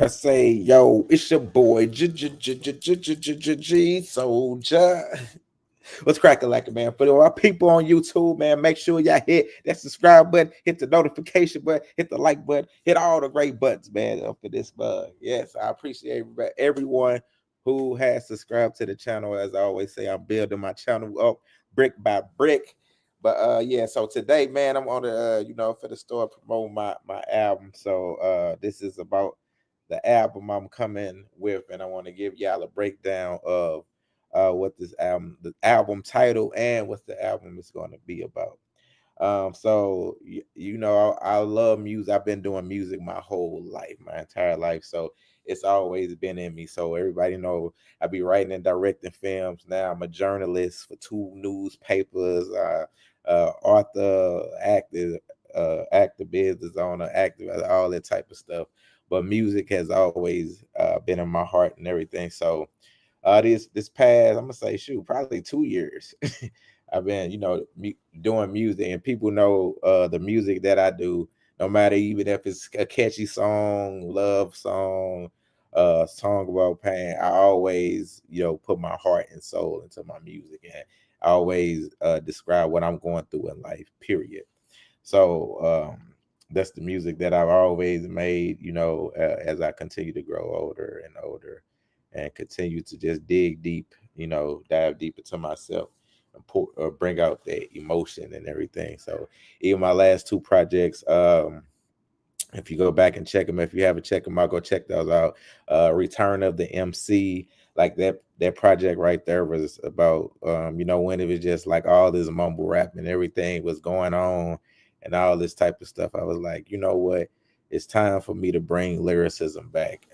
I say, yo, it's your boy G Soldier. What's cracking like it, man? For our people on YouTube, man, make sure y'all hit that subscribe button, hit the notification button, hit the like button, hit all the great buttons, man, for this bug. Yes, I appreciate everyone who has subscribed to the channel. As I always say, I'm building my channel up brick by brick. But yeah, so today, man, I'm on the for the store promote my album. So this is about the album I'm coming with, and I want to give y'all a breakdown of what this album, the album title, and what the album is going to be about. So I love music. I've been doing music my whole life, my entire life. So it's always been in me. So everybody know I be writing and directing films. Now I'm a journalist for two newspapers, author, actor, business owner, actor, all that type of stuff. But music has always been in my heart and everything. So this past, I'm gonna say, shoot, probably 2 years. I've been, doing music, and people know the music that I do. No matter even if it's a catchy song, love song, song about pain, I always, put my heart and soul into my music, and I always describe what I'm going through in life. Period. So that's the music that I've always made. As I continue to grow older and older, and continue to just dig deep, dive deep into myself and bring out that emotion and everything. So even my last two projects, if you go back and check them, if you haven't checked them out, go check those out. Return of the MC, like that project right there was about when it was just like all this mumble rap and everything was going on and all this type of stuff. I was like, you know what? It's time for me to bring lyricism back.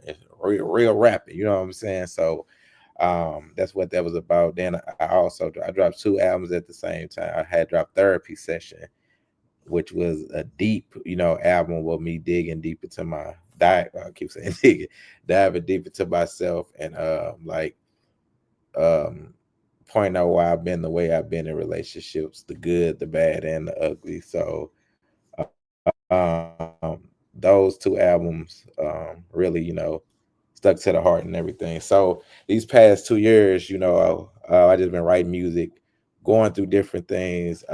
It's real rapping, you know what I'm saying? So that's what that was about. Then I dropped two albums at the same time. I had dropped Therapy Session, which was a deep, album with me digging deep into my diet. I keep saying diving deep into myself, and um pointing out why I've been the way I've been in relationships, the good, the bad, and the ugly. So those two albums really, stuck to the heart and everything. So these past 2 years, I just been writing music, going through different things.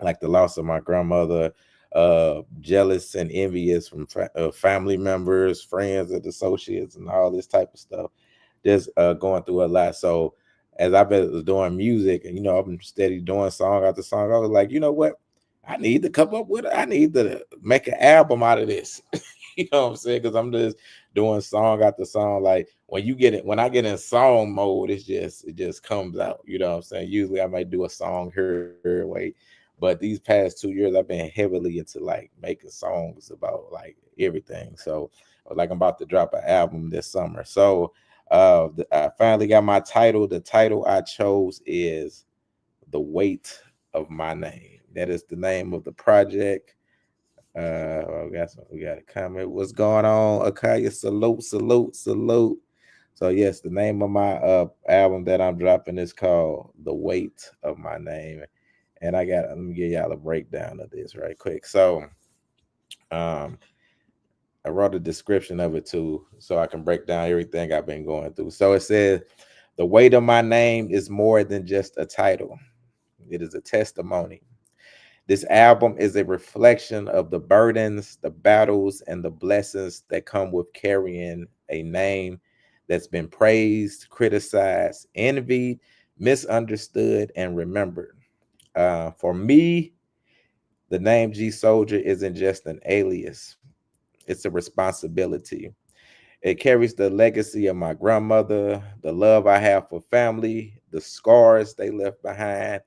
Like the loss of my grandmother, jealous and envious from family members, friends, and associates, and all this type of stuff. Just going through a lot. So as I've been doing music, and I'm steady doing song after song, I was like, you know what? I need to come up with it. I need to make an album out of this. You know what I'm saying? Because I'm just doing song after song. Like when I get in song mode, it just comes out. You know what I'm saying? Usually I might do a song here, wait. But these past 2 years, I've been heavily into like making songs about like everything. So like I'm about to drop an album this summer. So I finally got my title. The title I chose is The Weight of My Name. That is the name of the project. We got a comment. What's going on? Akaya, salute, salute, salute. So yes, the name of my album that I'm dropping is called The Weight of My Name. And let me give y'all a breakdown of this right quick. So um I wrote a description of it too, so I can break down everything I've been going through. So it says, the weight of my name is more than just a title. It is a testimony. This album is a reflection of the burdens, the battles, and the blessings that come with carrying a name that's been praised, criticized, envied, misunderstood, and remembered. For me, the name G Soldier isn't just an alias, it's a responsibility. It carries the legacy of my grandmother, the love I have for family, the scars they left behind,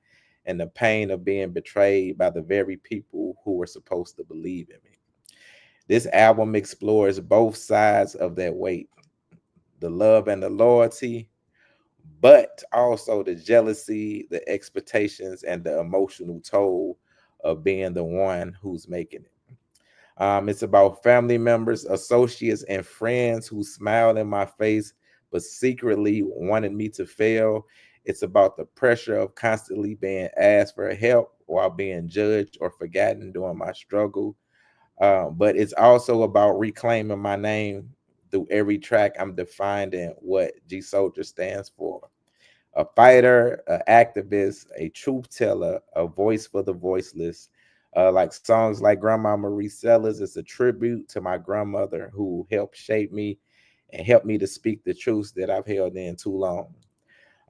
and the pain of being betrayed by the very people who were supposed to believe in me. This album explores both sides of that weight, the love and the loyalty, but also the jealousy, the expectations, and the emotional toll of being the one who's making it. It's about family members, associates, and friends who smiled in my face but secretly wanted me to fail. It's about the pressure of constantly being asked for help while being judged or forgotten during my struggle. But it's also about reclaiming my name through every track. I'm defining what G Soldier stands for: a fighter, an activist, a truth teller, a voice for the voiceless. Like songs like Grandma Marie Sellers, it's a tribute to my grandmother who helped shape me and helped me to speak the truths that I've held in too long.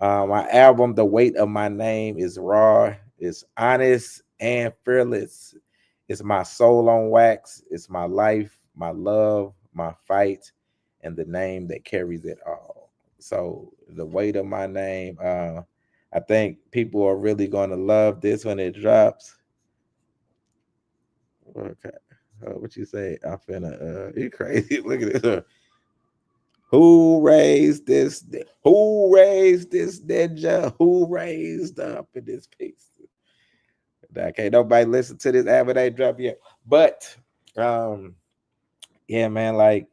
My album, The Weight of My Name, is raw, it's honest and fearless. It's my soul on wax. It's my life, my love, my fight, and the name that carries it all. So, The Weight of My Name. I think people are really going to love this when it drops. Okay. What you say? I'm finna, you crazy. Look at this. Who raised this? Who raised this ninja? Who raised up in this piece? Okay, nobody listen to this album they drop yet. But yeah, man, like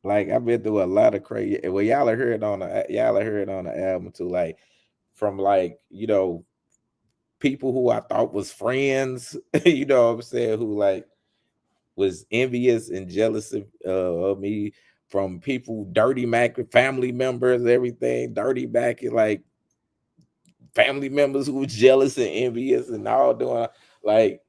I've been through a lot of crazy. Well, y'all are heard on the album too, like from like, people who I thought was friends, you know what I'm saying, who like was envious and jealous of me, from people, Dirty Mac family members, everything, Dirty Mac, like family members who were jealous and envious and all doing, like,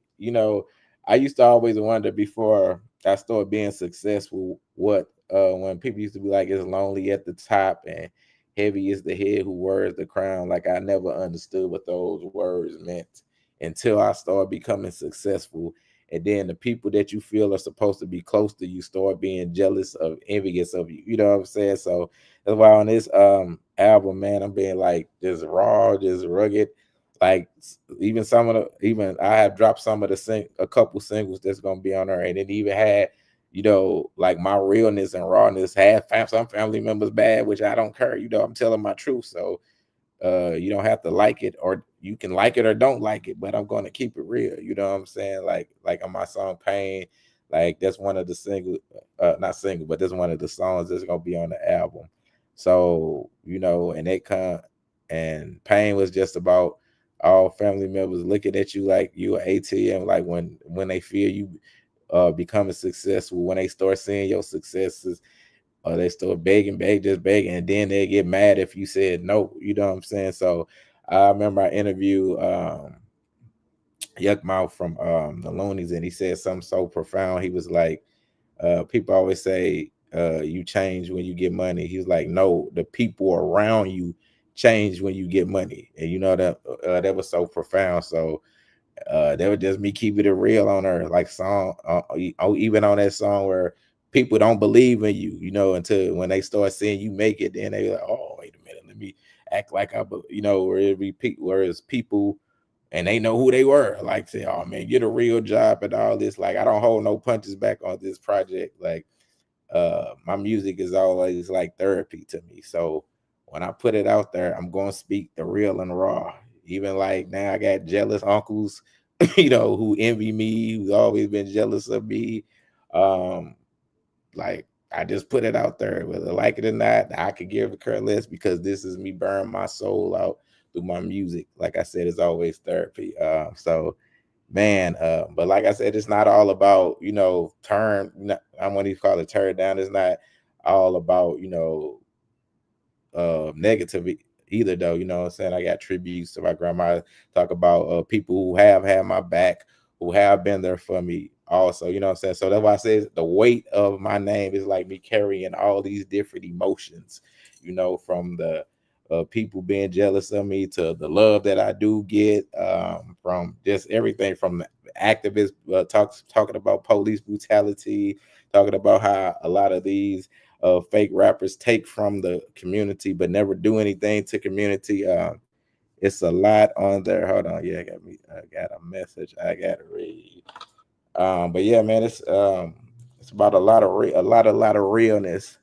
I used to always wonder before I started being successful, what when people used to be like, it's lonely at the top and heavy is the head who wears the crown. Like, I never understood what those words meant until I started becoming successful. And then the people that you feel are supposed to be close to you start being jealous of, envious of you. You know what I'm saying? So that's why on this album, man, I'm being like just raw, just rugged. Like, even I have dropped some of a couple singles that's gonna be on there, and it even had, like my realness and rawness. Had some family members bad, which I don't care. I'm telling my truth. So you don't have to like it, or you can like it or don't like it, but I'm going to keep it real. You know what I'm saying? Like on my song Pain, like that's one of the single, not single, but that's one of the songs that's going to be on the album. So, and they come, and Pain was just about all family members looking at you like you an ATM, like when they feel you becoming successful, when they start seeing your successes, or they start begging, just begging, and then they get mad if you said no. You know what I'm saying? So I remember I interviewed Yuck Mouth from the Loonies, and he said something so profound. He was like, people always say you change when you get money. He was like, no, the people around you change when you get money. And that was so profound. So that was just me keeping it real on her, like song, even on that song where people don't believe in you, until when they start seeing you make it, then they like, oh, wait a minute, let me act like where it repeat, whereas people, and they know who they were, like say, oh man, get a real job and all this. Like, I don't hold no punches back on this project. Like, my music is always like therapy to me. So when I put it out there, I'm going to speak the real and raw. Even like now, I got jealous uncles, who envy me, who's always been jealous of me. Like, I just put it out there, whether I like it or not. I could give a care less, because this is me burning my soul out through my music. Like I said, it's always therapy. So man, but like I said, it's not all about, I'm going to call it turn down. It's not all about, negative either, though. You know what I'm saying? I got tributes to my grandma, talk about people who have had my back, who have been there for me also. You know what I'm saying? So that's why I say the weight of my name is like me carrying all these different emotions, from the people being jealous of me to the love that I do get, from just everything, from the activists talking about police brutality, talking about how a lot of these fake rappers take from the community but never do anything to community. It's a lot on there. Hold on, yeah, I got a message I gotta read. But yeah, man, it's about a lot of realness.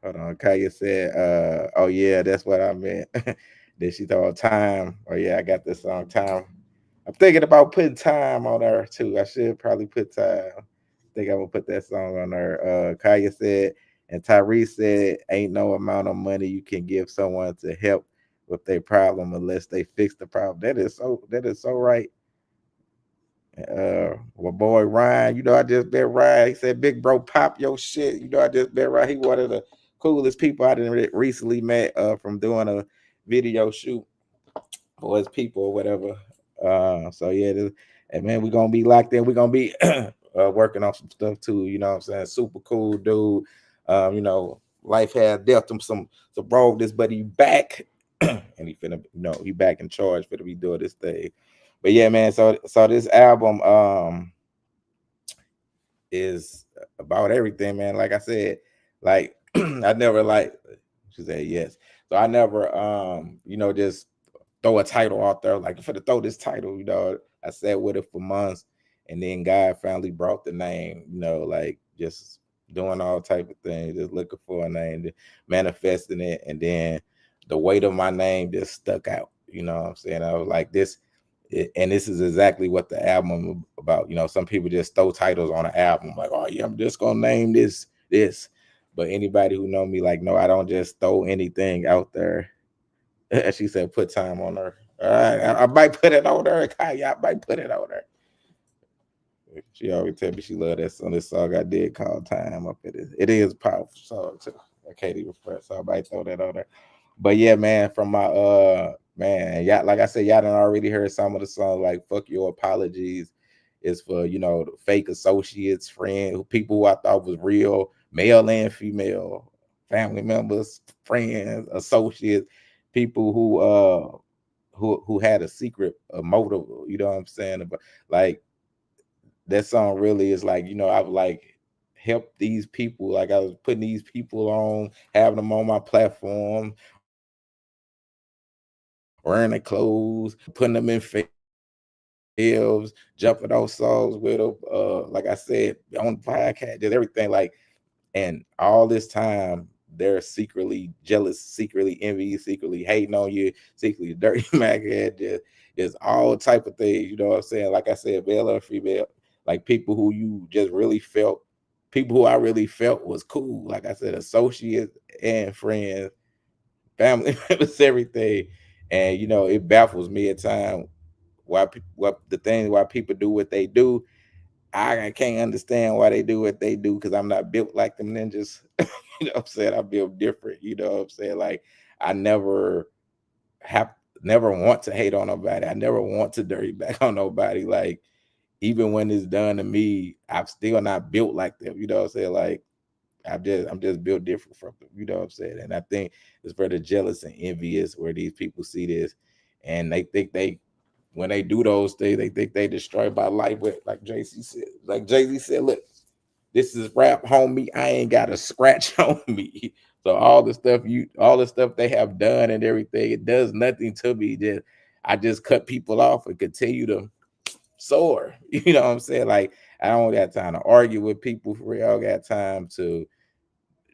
Hold on, Kaya said, oh yeah, that's what I meant. Then she thought Time. Oh yeah, I got this song Time. I'm thinking about putting Time on there too. I should probably put Time. I think I'm gonna put that song on there. Kaya said, and Tyrese said, ain't no amount of money you can give someone to help with their problem unless they fix the problem. That is so right. My boy Ryan, I just met Ryan. He said, "Big bro, pop your shit." I just met Ryan. He one of the coolest people I didn't recently met from doing a video shoot for his people or whatever. So yeah, and man, we're gonna be locked in. We're gonna be working on some stuff too. You know what I'm saying? Super cool dude. Life has dealt him some wrong this, but he back and he finna, he back in charge for to be doing this thing. But yeah, man. So this album is about everything, man. Like I said, like I never like she said yes. So I never just throw a title out there. Like for to throw this title, I sat with it for months and then God finally brought the name, like just doing all type of things, just looking for a name, manifesting it, and then the weight of my name just stuck out. You know what I'm saying? I was like this and this is exactly what the album about. Some people just throw titles on an album, like, oh yeah, I'm just gonna name this. But anybody who know me, like, no, I don't just throw anything out there. She said, put time on her. All right, I might put it on her. I might put it on her. She always tell me she love that song. This song I did called Time Up. It is a powerful song too. I can't even press, so I might throw that on there. But yeah, man, from my man, yeah, like I said, y'all done already heard some of the songs, like Fuck Your Apologies is for, the fake associates, friends, people who I thought was real, male and female, family members, friends, associates, people who had a secret motive, you know what I'm saying? But like that song really is like, I was like help these people, like I was putting these people on, having them on my platform, wearing their clothes, putting them in fields, jumping on songs with them. Like I said, on the podcast, just everything. Like, and all this time, they're secretly jealous, secretly envy, secretly hating on you, secretly dirty maghead, just all type of things. You know what I'm saying? Like I said, male or female, like people who you just really felt, people who I really felt was cool. Like I said, associates and friends, family members, everything. And it baffles me at times what the things why people do what they do. I can't understand why they do what they do because I'm not built like them ninjas. You know what I'm saying? I built different. You know what I'm saying? Like I have never want to hate on nobody. I never want to dirty back on nobody. Like even when it's done to me, I'm still not built like them. You know what I'm saying? Like I'm just built different from them. You know what I'm saying? And I think it's for the jealous and envious where these people see this and they think when they do those things, they think they destroy my life. But like Jay-Z said, look, this is rap, homie. I ain't got a scratch on me. So all the stuff they have done and everything, it does nothing to me. I just cut people off and continue to soar. You know what I'm saying? Like I don't got time to argue with people for real. I don't got time to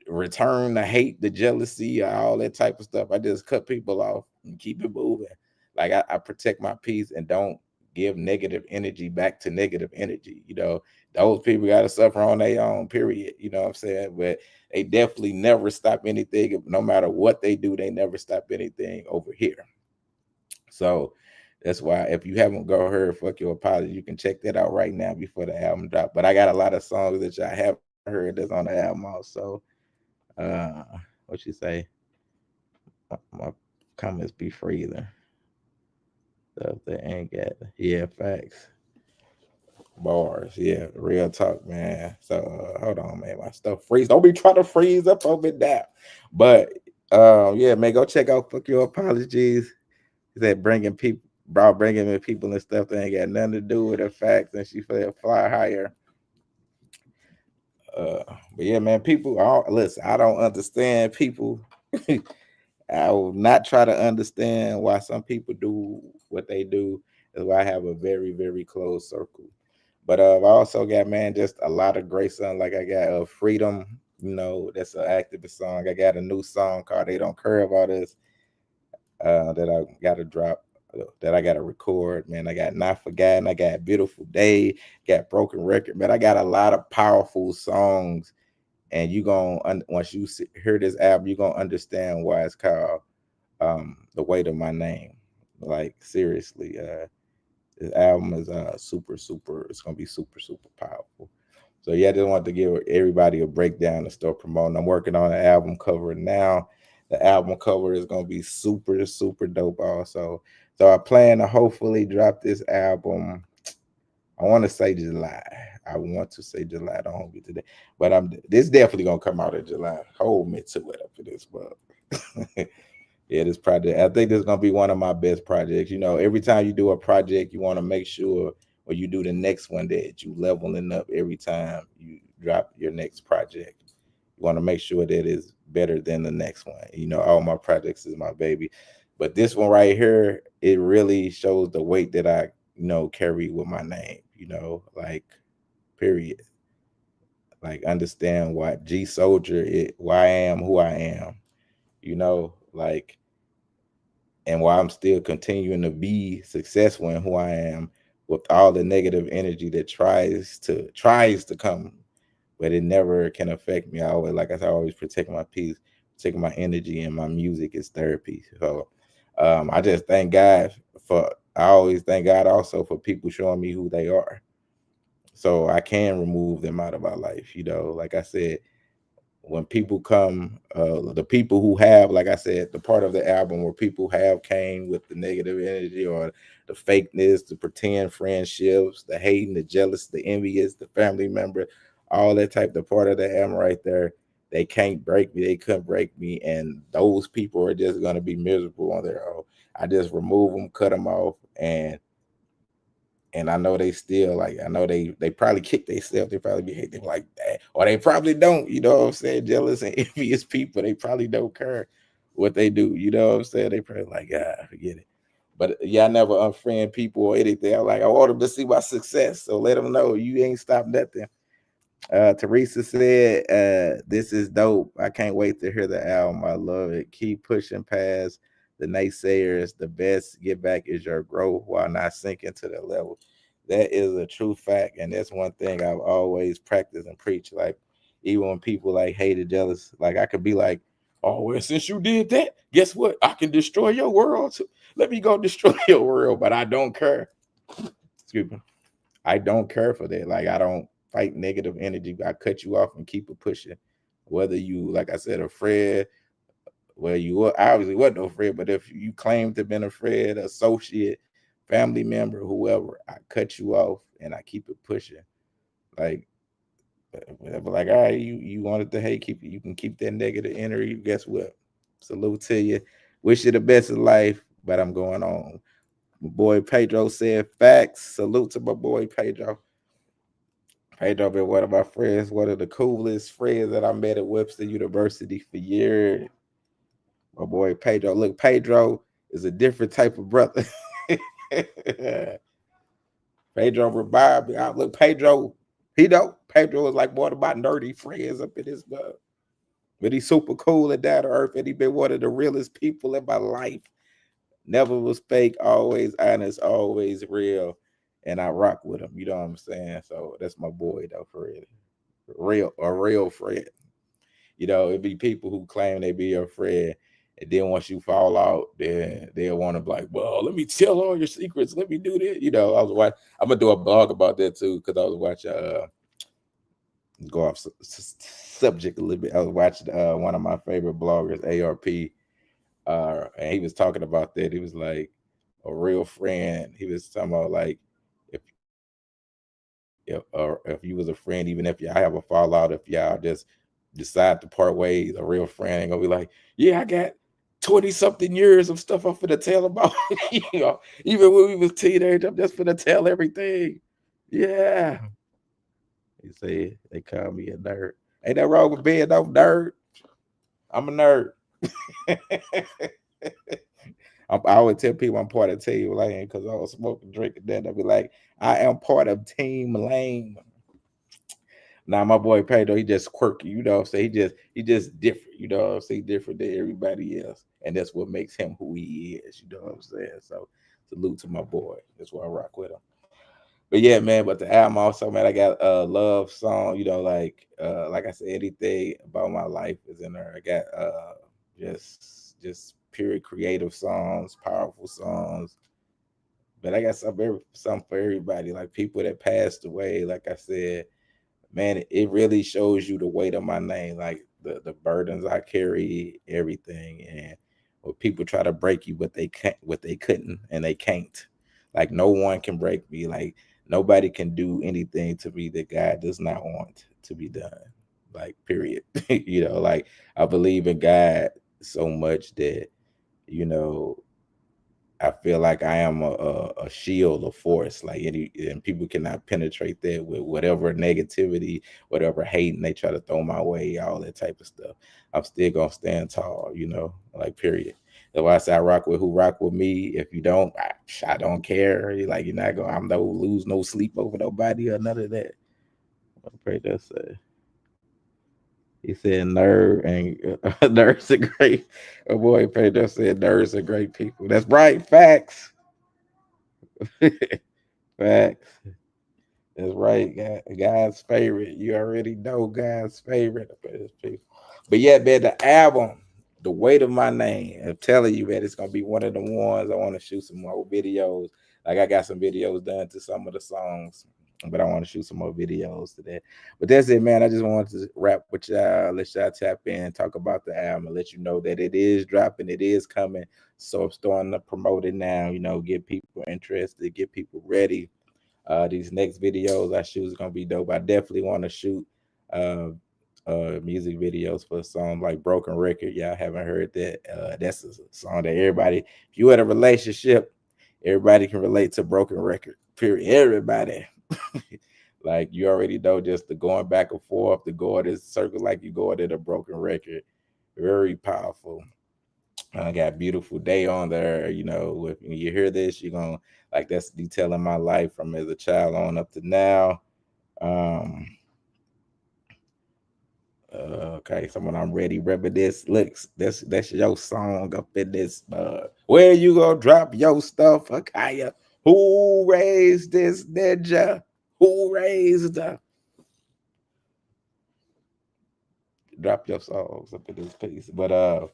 return the hate, the jealousy, all that type of stuff. I just cut people off and keep it moving. Like I protect my peace and don't give negative energy back to negative energy. Those people got to suffer on their own, period. You know what I'm saying? But they definitely never stop anything. No matter what they do, they never stop anything over here. So that's why if you haven't go heard Fuck Your Apology, you can check that out right now before the album drop. But I got a lot of songs that y'all haven't heard that's on the album also. Uh, what you say? My comments be freezing. Stuff that ain't got facts. Bars, yeah, real talk, man. So hold on, man. My stuff freeze. Don't be trying to freeze up over that. But yeah, man, go check out Fuck Your Apologies. He said bringing in people and stuff that ain't got nothing to do with the facts, and she said fly higher. But yeah, man, listen, I don't understand people. I will not try to understand why some people do what they do. That's why I have a very, very close circle. But I also got, man, just a lot of great songs. Like I got Freedom, that's an activist song. I got a new song called They Don't Care About Us that I got to drop, that I got to record, man. I got Not Forgotten. I got Beautiful Day, got Broken Record, man. I got a lot of powerful songs. And once you hear this album, you're going to understand why it's called The Weight of My Name. Like, seriously, This album is super. It's gonna be super powerful. So yeah, I just wanted to give everybody a breakdown and start promoting. I'm working on an album cover now. The album cover is gonna be super dope also. So I plan to hopefully drop this album. I want to say July. I want to say July. Don't hold me today, but I'm. This definitely gonna come out in July. Hold me to it after this, but yeah, this project. I think this is gonna be one of my best projects. You know, every time you do a project, you want to make sure when you do the next one that you leveling up every time you drop your next project. You want to make sure that it's better than the next one. You know, all my projects is my baby, but this one right here, it really shows the weight that I carry with my name. Like period. Like understand why G Soldier, why I am who I am. Like and why I'm still continuing to be successful in who I am with all the negative energy that tries to come, but it never can affect me. I always, like I said, I always protect my peace, protect my energy, and my music is therapy. So I just thank God I always thank God also for people showing me who they are, so I can remove them out of my life. Like I said, when people come, the people who have, like I said, the part of the album where people have came with the negative energy or the fakeness, the pretend friendships, the hating, the jealous, the envious, the family member, all that type, the part of the album right there, they can't break me. They couldn't break me. And those people are just going to be miserable on their own. I just remove them, cut them off, and I know they still, like, I know they probably kick themselves. They probably be hating like that, or they probably don't. You know what I'm saying? Jealous and envious people, they probably don't care what they do. You know what I'm saying? They probably like, forget it. But yeah, I never unfriend people or anything. I want them to see my success, so let them know you ain't stopped nothing. Teresa said, this is dope. I can't wait to hear the album. I love it. Keep pushing past the naysayers. The best get back is your growth while not sinking to the level. That is a true fact. And that's one thing I've always practiced and preached. Like, even when people like hated, jealous, like I could be like, oh, well, since you did that, guess what? I can destroy your world too. Let me go destroy your world. But I don't care. Excuse me. I don't care for that. Like, I don't fight negative energy. I cut you off and keep it pushing. Whether you, like I said, a friend, well, you obviously wasn't no friend, but if you claim to have been a friend, associate, family member, whoever, I cut you off and I keep it pushing. Like, like, all right, you wanted to hate, you can keep that negative energy. Guess what? Salute to you. Wish you the best of life, but I'm going on. My boy Pedro said facts. Salute to my boy Pedro. Pedro been one of my friends, one of the coolest friends that I met at Webster University for years. My boy Pedro. Look, Pedro is a different type of brother. Pedro remind me. Look, Pedro, Pedro is like one of my nerdy friends up in this mug. But he's super cool and down to earth, and he been one of the realest people in my life. Never was fake, always honest, always real. And I rock with him. You know what I'm saying? So that's my boy though, for real. A real friend. It'd be people who claim they be your friend, and then once you fall out, then they'll want to be like, well, let me tell all your secrets. Let me do this. I'm gonna do a blog about that too, because I was watching go off subject a little bit. I was watching one of my favorite bloggers, ARP, and he was talking about that. He was like, a real friend. He was talking about like, if you was a friend, even if y'all have a fallout, if y'all just decide to part ways, a real friend ain't gonna be like, yeah, I got 20 something years of stuff I'm finna tell about. Even when we was teenagers, I'm just finna tell everything. Yeah. You say they call me a nerd. Ain't that wrong with being no nerd? I'm a nerd. I always tell people I'm part of Team Lane because I was smoking, drinking that. I'll be like, I am part of Team Lane. Now my boy Pedro, he just quirky, So he just different, different than everybody else. And that's what makes him who he is, you know what I'm saying? So salute to my boy. That's why I rock with him. But yeah, man, but the album also, man, I got a love song, like I said, anything about my life is in there. I got just pure creative songs, powerful songs, But I got something for everybody. Like people that passed away, like I said, man, it really shows you the weight of my name, like the burdens I carry, everything. And when people try to break you, but they can't, what they couldn't, and they can't. Like no one can break me. Like nobody can do anything to me that God does not want to be done. Like period. Like I believe in God so much that you know I feel like I am a shield, a force, like and people cannot penetrate that with whatever negativity, whatever hate, and they try to throw my way, all that type of stuff. I'm still gonna stand tall, like period. That's why I say I rock with who rock with me. If you don't, I don't care. Like you're not gonna, I'm no lose no sleep over nobody or none of that. I pray that's he said nerd and nerds are great. Oh boy, Pedro said nerds are great people. That's right, facts. Facts. That's right. God's favorite. You already know God's favorite. But yeah, man, the album, The Weight of My Name. I'm telling you, man, it's gonna be one of the ones I want to shoot some more videos. Like I got some videos done to some of the songs, but I want to shoot some more videos to that. But that's it, man. I just wanted to wrap with y'all, let y'all tap in, talk about the album, and let you know that it is dropping, it is coming. So I'm starting to promote it now, get people interested, get people ready. These next videos I shoot is gonna be dope. I definitely want to shoot uh music videos for a song like Broken Record. Y'all haven't heard that. That's a song that everybody, if you had a relationship, everybody can relate to Broken Record. Period. Everybody. Like you already know, just the going back and forth, the going in circle like you going in a broken record. Very powerful. I got Beautiful Day on there. If you hear this, you're gonna like that's detailing my life from as a child on up to now. Um okay, someone I'm ready. Reminisce. Looks, that's your song up in this. Where you gonna drop your stuff, Akaya? Who raised this ninja? Who raised the drop your songs up in this piece? But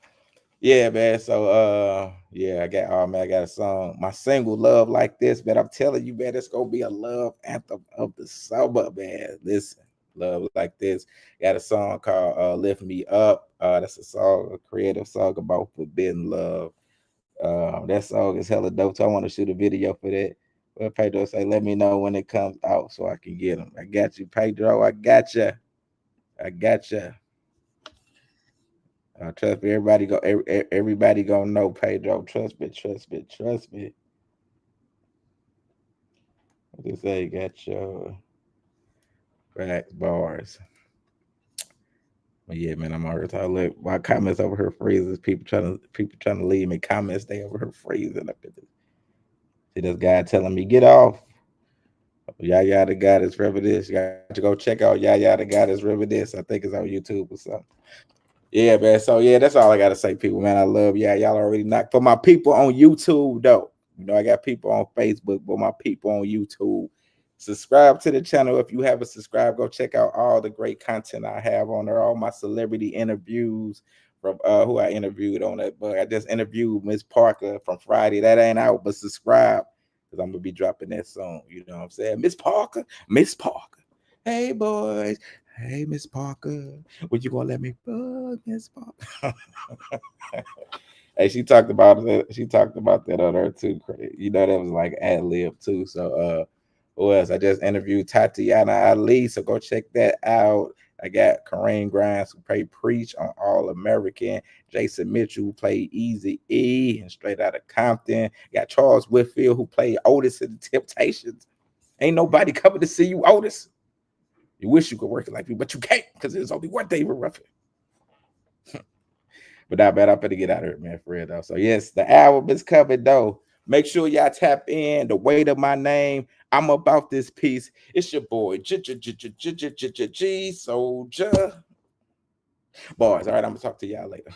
yeah, man. So yeah, I got a song. My single Love Like This, man. I'm telling you, man, it's gonna be a love anthem of the summer, man. Listen, Love Like This. Got a song called Lift Me Up. That's a creative song about forbidden love. That song is hella dope. So I want to shoot a video for that. Well, Pedro say, let me know when it comes out so I can get them. I got you, Pedro. I got you. I got you. Trust me, everybody gonna know Pedro. Trust me, trust me, trust me. What they say, got your facts bars. But yeah, man, I'm already talking. Look, my comments over here freezes. People trying to leave me comments. They over here freezing up in this. See this guy telling me get off. Yaya the God is Reminisce. You got to go check out Yaya the God is Reminisce. I think it's on YouTube or something. Yeah, man. So yeah, that's all I gotta say, people. Man, I love y'all already knocked. For my people on YouTube, though, I got people on Facebook, but my people on YouTube, subscribe to the channel. If you haven't subscribed, go check out all the great content I have on there. All my celebrity interviews from who I interviewed on that. But I just interviewed Miss Parker from Friday. That ain't out, but subscribe because I'm gonna be dropping that soon. You know what I'm saying? Miss Parker, Miss Parker. Hey boys. Hey, Miss Parker, would you gonna let me bug Miss Parker? Hey, she talked about that. She talked about that on her too. That was like ad lib too. So, who else? I just interviewed Tatiana Ali. So go check that out. I got Kareem Grimes who played Preach on All American. Jason Mitchell who played Easy E and Straight Outta Compton. Got Charles Whitfield who played Otis in the Temptations. Ain't nobody coming to see you, Otis. You wish you could work it like me, but you can't because there's only one David Ruffin. But I bet I'm gonna get out of here, man, for real though. So yes, the album is coming though. Make sure y'all tap in. The Weight of My Name. I'm about this piece. It's your boy G Soldier. Boys, all right. I'm gonna talk to y'all later.